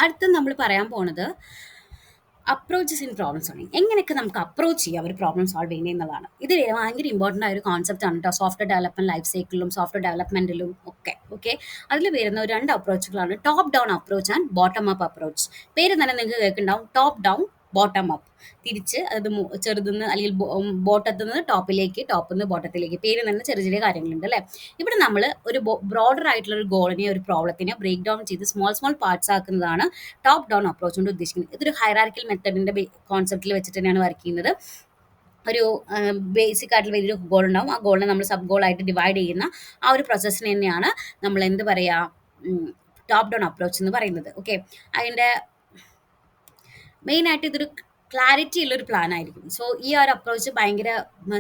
അടുത്ത നമ്മൾ പറയാൻ പോണത് അപ്രോച്ചസ് ഇൻ പ്രോബ്ലം സോൾവിങ്. എങ്ങനെയൊക്കെ നമുക്ക് അപ്രോച്ച് ചെയ്യാം ഒരു പ്രോബ്ലം സോൾവ് ചെയ്യുന്നത് എന്നുള്ളതാണ്. ഇത് ഭയങ്കര ഇമ്പോർട്ടൻ്റ് ആയ ഒരു കോൺസെപ്റ്റ് ആണ് കേട്ടോ. സോഫ്റ്റ്വെയർ ഡെവലപ്മെന്റ് ലൈഫ് സൈക്കിളിലും സോഫ്റ്റ്വെയർ ഡെവലപ്മെന്റിലും ഒക്കെ ഓക്കെ. അതിൽ വരുന്ന ഒരു രണ്ട് അപ്രോച്ചുകളാണ് top down approach and bottom up approach. പേര് തന്നെ നിങ്ങൾക്ക് കേൾക്കുന്നുണ്ടാവും, ടോപ്പ് ഡൗൺ ബോട്ടം അപ്പ്. തിരിച്ച് അത് ചെറുതുനിന്ന് അല്ലെങ്കിൽ ബോട്ടത്തിൽ നിന്ന് ടോപ്പിലേക്ക്, ടോപ്പിൽ നിന്ന് ബോട്ടത്തിലേക്ക്. പേര് തന്നെ ചെറിയ ചെറിയ കാര്യങ്ങളുണ്ട് അല്ലേ. ഇവിടെ നമ്മൾ ഒരു ബ്രോഡർ ആയിട്ടുള്ള ഒരു ഗോളിനെ, ഒരു പ്രോബ്ലത്തിനെ ബ്രേക്ക് ഡൗൺ ചെയ്ത് സ്മോൾ സ്മോൾ പാർട്സ് ആക്കുന്നതാണ് ടോപ്പ് ഡൗൺ അപ്രോച്ച് കൊണ്ട് ഉദ്ദേശിക്കുന്നത്. ഇതൊരു ഹൈറാർക്കിക്കൽ മെത്തഡിന്റെ കോൺസെപ്റ്റിൽ വെച്ചിട്ട് തന്നെയാണ് വർക്ക് ചെയ്യുന്നത്. ഒരു ബേസിക് ആയിട്ടുള്ള വലിയൊരു ഗോൾ ഉണ്ടാവും. ആ ഗോളിനെ നമ്മൾ സബ് ഗോൾ ആയിട്ട് ഡിവൈഡ് ചെയ്യുന്ന ആ ഒരു പ്രോസസ്സിന് തന്നെയാണ് നമ്മൾ എന്ത് പറയുക, ടോപ്പ് ഡൗൺ അപ്രോച്ച് എന്ന് പറയുന്നത്. ഓക്കെ, അതിൻ്റെ മെയിനായിട്ട് ഇതൊരു ക്ലാരിറ്റി ഉള്ളൊരു പ്ലാൻ ആയിരിക്കും. സോ ഈ ഒരു അപ്രോച്ച് ഭയങ്കര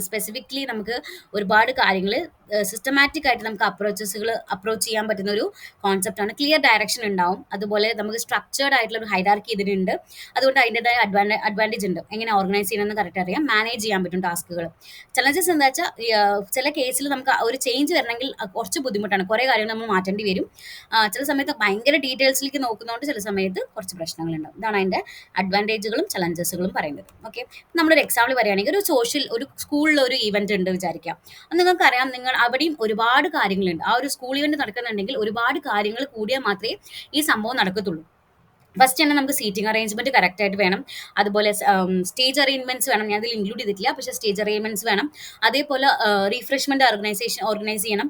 സ്പെസിഫിക്കലി നമുക്ക് ഒരുപാട് കാര്യങ്ങൾ സിസ്റ്റമാറ്റിക് ആയിട്ട് നമുക്ക് അപ്രോച്ച് ചെയ്യാൻ പറ്റുന്ന ഒരു കോൺസെപ്റ്റാണ്. ക്ലിയർ ഡയറക്ഷൻ ഉണ്ടാവും, അതുപോലെ നമുക്ക് സ്ട്രക്ചേർഡ് ആയിട്ടുള്ള ഒരു ഹൈറാർക്കി ഇതിനുണ്ട്. അതുകൊണ്ട് അതിൻ്റെതായ അഡ്വാൻറ്റേജ് ഉണ്ട്. എങ്ങനെ ഓർഗനൈസ് ചെയ്യണമെന്ന് കറക്റ്റ് അറിയാം, മാനേജ് ചെയ്യാൻ പറ്റും ടാസ്കുകൾ. ചലഞ്ചസ് എന്താ വെച്ചാൽ ചില കേസിൽ നമുക്ക് ഒരു ചേഞ്ച് വരണമെങ്കിൽ കുറച്ച് ബുദ്ധിമുട്ടാണ്, കുറേ കാര്യങ്ങൾ നമ്മൾ മാറ്റേണ്ടി വരും. ചില സമയത്ത് ഭയങ്കര ഡീറ്റെയിൽസിലേക്ക് നോക്കുന്നതുകൊണ്ട് ചില സമയത്ത് കുറച്ച് പ്രശ്നങ്ങളുണ്ടാവും. ഇതാണ് അതിൻ്റെ അഡ്വാൻറ്റേജുകളും ചലഞ്ചസുകളും പറയുന്നത്. ഓക്കെ, നമ്മളൊരു എക്സാമ്പിൾ പറയുകയാണെങ്കിൽ ഒരു സ്കൂളിൽ ഒരു ഇവന്റ് ഉണ്ട് വിചാരിക്കാം. അത് നിങ്ങൾക്കറിയാം, നിങ്ങൾ അവിടെയും ഒരുപാട് കാര്യങ്ങളുണ്ട്. ആ ഒരു സ്കൂൾ ഇവന്റ് നടക്കുന്നുണ്ടെങ്കിൽ ഒരുപാട് കാര്യങ്ങൾ കൂടിയാൽ മാത്രമേ ഈ സംഭവം നടക്കത്തുള്ളൂ. ഫസ്റ്റ് തന്നെ നമുക്ക് സീറ്റിംഗ് അറേഞ്ച്മെന്റ് കറക്റ്റ് ആയിട്ട് വേണം. അതുപോലെ സ്റ്റേജ് അറേഞ്ച്മെന്റ്സ് വേണം. ഞാൻ അതിൽ ഇൻക്ലൂഡ് ചെയ്തിട്ടില്ല, പക്ഷേ സ്റ്റേജ് അറേഞ്ച്മെന്റ്സ് വേണം. അതേപോലെ റീഫ്രഷ്മെന്റ് ഓർഗനൈസ് ചെയ്യണം,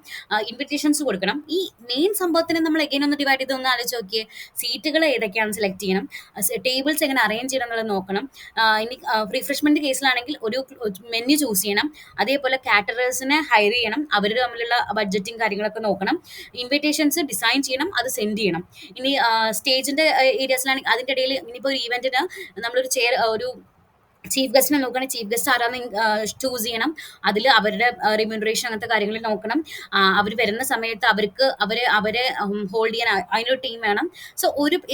ഇൻവിറ്റേഷൻസ് കൊടുക്കണം. ഈ മെയിൻ സംഭവത്തിന് നമ്മൾ എഗെയിൻ ഒന്ന് ഡിവൈഡ് ചെയ്ത് ഒന്ന് ആലോചിച്ച് നോക്കിയേ. സീറ്റുകൾ ഏതൊക്കെയാണ് സെലക്ട് ചെയ്യണം, ടേബിൾസ് എങ്ങനെ അറേഞ്ച് ചെയ്യണം എന്നുള്ളത് നോക്കണം. ഇനി റീഫ്രഷ്മെന്റ് കേസിലാണെങ്കിൽ ഒരു മെനു ചൂസ് ചെയ്യണം. അതേപോലെ കാറ്ററേഴ്സിനെ ഹയർ ചെയ്യണം, അവർ തമ്മിലുള്ള ബഡ്ജറ്റിംഗ് കാര്യങ്ങളൊക്കെ നോക്കണം. ഇൻവിറ്റേഷൻസ് ഡിസൈൻ ചെയ്യണം, അത് സെൻഡ് ചെയ്യണം. ഇനി സ്റ്റേജിന്റെ ഏരിയാസിലാണെങ്കിൽ അതിൻ്റെ ഇടയിൽ ഇനിയിപ്പോൾ ഒരു ഈവെന്റിന് നമ്മളൊരു ഒരു ചീഫ് ഗസ്റ്റിനെ നോക്കുകയാണെങ്കിൽ ചീഫ് ഗസ്റ്റ് ആരാന്ന് ചൂസ് ചെയ്യണം. അതിൽ അവരുടെ റിമ്യൂണറേഷൻ അങ്ങനത്തെ കാര്യങ്ങൾ നോക്കണം. അവർ വരുന്ന സമയത്ത് അവരെ ഹോൾഡ് ചെയ്യാൻ അതിനൊരു ടീം വേണം. സോ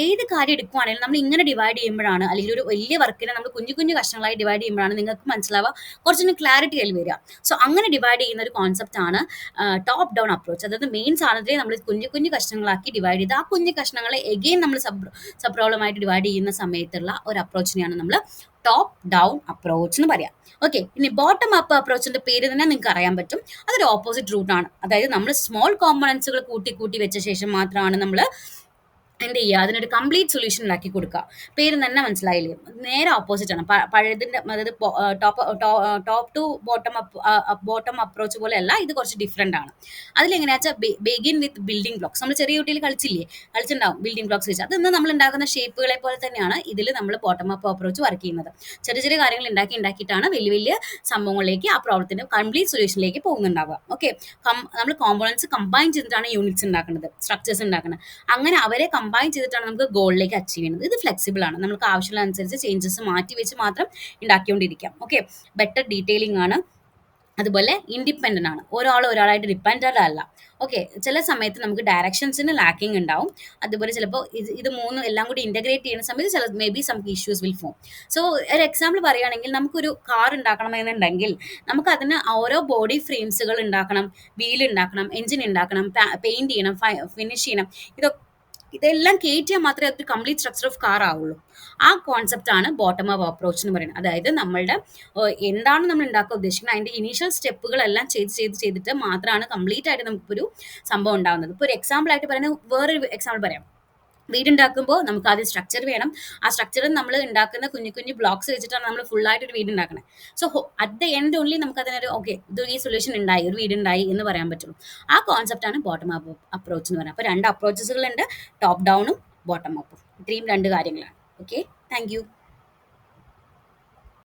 ഏത് കാര്യം എടുക്കുവാണെങ്കിലും നമ്മൾ ഇങ്ങനെ ഡിവൈഡ് ചെയ്യുമ്പോഴാണ്, അല്ലെങ്കിൽ ഒരു വലിയ വർക്കിനെ നമ്മൾ കുഞ്ഞു കുഞ്ഞു കഷ്ണങ്ങളായി ഡിവൈഡ് ചെയ്യുമ്പോഴാണ് നിങ്ങൾക്ക് മനസ്സിലാവുക, കുറച്ചൊന്നും ക്ലാരിറ്റി അതിൽ വരിക. സോ അങ്ങനെ ഡിവൈഡ് ചെയ്യുന്ന ഒരു കോൺസെപ്റ്റാണ് ടോപ്പ് ഡൗൺ അപ്രോച്ച്. അതായത് മെയിൻ സാധനത്തെ നമ്മൾ കുഞ്ഞു കുഞ്ഞു കഷ്ണങ്ങളാക്കി ഡിവൈഡ് ചെയ്ത് ആ കുഞ്ഞു കഷ്ണങ്ങളെ എഗെയിൻ നമ്മൾ സബ് പ്രോബ്ലമായിട്ട് ഡിവൈഡ് ചെയ്യുന്ന സമയത്തുള്ള ഒരു അപ്രോച്ചിനെയാണ് നമ്മൾ ടോപ്പ് ഡൗൺ അപ്രോച്ച് എന്ന് പറയാം. ഓക്കെ, ഇനി ബോട്ടം അപ്പ് അപ്രോച്ചിന്റെ പേര് തന്നെ നിങ്ങൾക്ക് അറിയാൻ പറ്റും. അതൊരു ഓപ്പോസിറ്റ് റൂട്ടാണ്. അതായത് നമ്മൾ സ്മോൾ കോമ്പണൻസുകൾ കൂട്ടി കൂട്ടി വെച്ച ശേഷം മാത്രമാണ് നമ്മൾ എന്ത് ചെയ്യുക, അതിനൊരു കംപ്ലീറ്റ് സൊല്യൂഷൻ ഉണ്ടാക്കി കൊടുക്കുക. പേര് തന്നെ മനസ്സിലായില്ലേ, നേരെ ഓപ്പോസിറ്റ് ആണ്. പഴയതിൻ്റെ അതായത് ടോപ്പ് ടു ബോട്ടം അപ്രോച്ച് പോലെ അല്ല, ഇത് കുറച്ച് ഡിഫറെൻ്റ് ആണ്. അതിലെങ്ങനെയാ വെച്ചാൽ ബെഗിൻ വിത്ത് ബിൽഡിംഗ് ബ്ലോക്സ്. നമ്മൾ ചെറിയ കുട്ടിയിൽ കളിച്ചിട്ടുണ്ടാവും ബിൽഡിംഗ് ബ്ലോക്സ് വെച്ച്. അതൊന്ന് നമ്മൾ ഉണ്ടാക്കുന്ന ഷേപ്പുകളെ പോലെ തന്നെയാണ് ഇതിൽ നമ്മൾ ബോട്ടം അപ്പ് അപ്രോച്ച് വർക്ക് ചെയ്യുന്നത്. ചെറിയ ചെറിയ കാര്യങ്ങൾ ഉണ്ടാക്കിയിട്ടാണ് വലിയ വലിയ സംഭവങ്ങളിലേക്ക്, ആ പ്രോബ്ലത്തിൻ്റെ കംപ്ലീറ്റ് സൊല്യൂഷനിലേക്ക് പോകുന്നുണ്ടാവുക. ഓക്കെ, നമ്മൾ കോമ്പോണൻസ് കമ്പൈൻ ചെയ്തിട്ടാണ് യൂണിറ്റ്സ് ഉണ്ടാക്കുന്നത്, സ്ട്രക്ചേഴ്സ് ഉണ്ടാക്കുന്നത്. അങ്ങനെ അവരെ കമ്പൈൻ ചെയ്തിട്ടാണ് നമുക്ക് ഗോളിലേക്ക് അച്ചീവ് ചെയ്യുന്നത്. ഇത് ഫ്ലെക്സിബിൾ ആണ്, നമുക്ക് ആവശ്യമുള്ള അനുസരിച്ച് ചേഞ്ചസ് മാറ്റി വെച്ച് മാത്രം ഉണ്ടാക്കിക്കൊണ്ടിരിക്കാം. ഓക്കെ, ബെറ്റർ ഡീറ്റെയിലിംഗ് ആണ്. അതുപോലെ ഇൻഡിപെൻഡൻ്റ് ആണ്, ഒരാളായിട്ട് ഡിപ്പെൻഡൻ്റ് അല്ല. ഓക്കെ, ചില സമയത്ത് നമുക്ക് ഡയറക്ഷൻസിന് ലാക്കിംഗ് ഉണ്ടാവും. അതുപോലെ ചിലപ്പോൾ ഇത് മൂന്നും എല്ലാം കൂടി ഇൻ്റഗ്രേറ്റ് ചെയ്യുന്ന സമയത്ത് ചില may be some issues will form. So ഒരു എക്സാമ്പിൾ പറയുകയാണെങ്കിൽ, നമുക്കൊരു കാർ ഉണ്ടാക്കണമെന്നുണ്ടെങ്കിൽ നമുക്ക് അതിന് ഓരോ ബോഡി ഫ്രെയിംസുകൾ ഉണ്ടാക്കണം, വീൽ ഉണ്ടാക്കണം, എഞ്ചിൻ ഉണ്ടാക്കണം, പെയിൻറ് ചെയ്യണം, ഫിനിഷ് ചെയ്യണം. ഇതെല്ലാം കയറ്റിയാൽ മാത്രമേ അത് കംപ്ലീറ്റ് സ്ട്രക്ചർ ഓഫ് കാർ ആവുള്ളൂ. ആ കോൺസെപ്റ്റ് ആണ് ബോട്ടം അപ്പ് അപ്രോച്ച് എന്ന് പറയുന്നത്. അതായത് നമ്മളുടെ എന്താണ് നമ്മൾ ഉണ്ടാക്കാൻ ഉദ്ദേശിക്കുന്നത്, അതിൻ്റെ ഇനീഷ്യൽ സ്റ്റെപ്പുകളെല്ലാം ചെയ്തിട്ട് മാത്രമാണ് കംപ്ലീറ്റ് ആയിട്ട് നമുക്കൊരു സംഭവം ഉണ്ടാകുന്നത്. ഇപ്പോൾ ഒരു എക്സാമ്പിൾ ആയിട്ട് പറയുന്നത്, വേറൊരു എക്സാമ്പിൾ പറയാം. വീടുണ്ടാക്കുമ്പോൾ നമുക്ക് ആദ്യം സ്ട്രക്ചർ വേണം. ആ സ്ട്രക്ചറിൽ നമ്മൾ ഉണ്ടാക്കുന്ന കുഞ്ഞു കുഞ്ഞു ബ്ലോക്സ് വെച്ചിട്ടാണ് നമ്മൾ ഫുള്ളായിട്ടൊരു വീട് ഉണ്ടാക്കുന്നത്. So at the end only നമുക്ക് അതിനൊരു ഓക്കെ, ഇത് ഈ സൊല്യൂഷൻ ഉണ്ടായി, ഒരു വീടുണ്ടായി എന്ന് പറയാൻ പറ്റുള്ളൂ. ആ കോൺസെപ്റ്റാണ് ബോട്ടം അപ്പ് അപ്രോച്ച് എന്ന് പറയുന്നത്. അപ്പോൾ രണ്ട് അപ്രോച്ചസുകളുണ്ട്, ടോപ്പ് ഡൗണും ബോട്ടം അപ്പും. ഇത്രയും രണ്ട് കാര്യങ്ങളാണ്. Okay, thank you.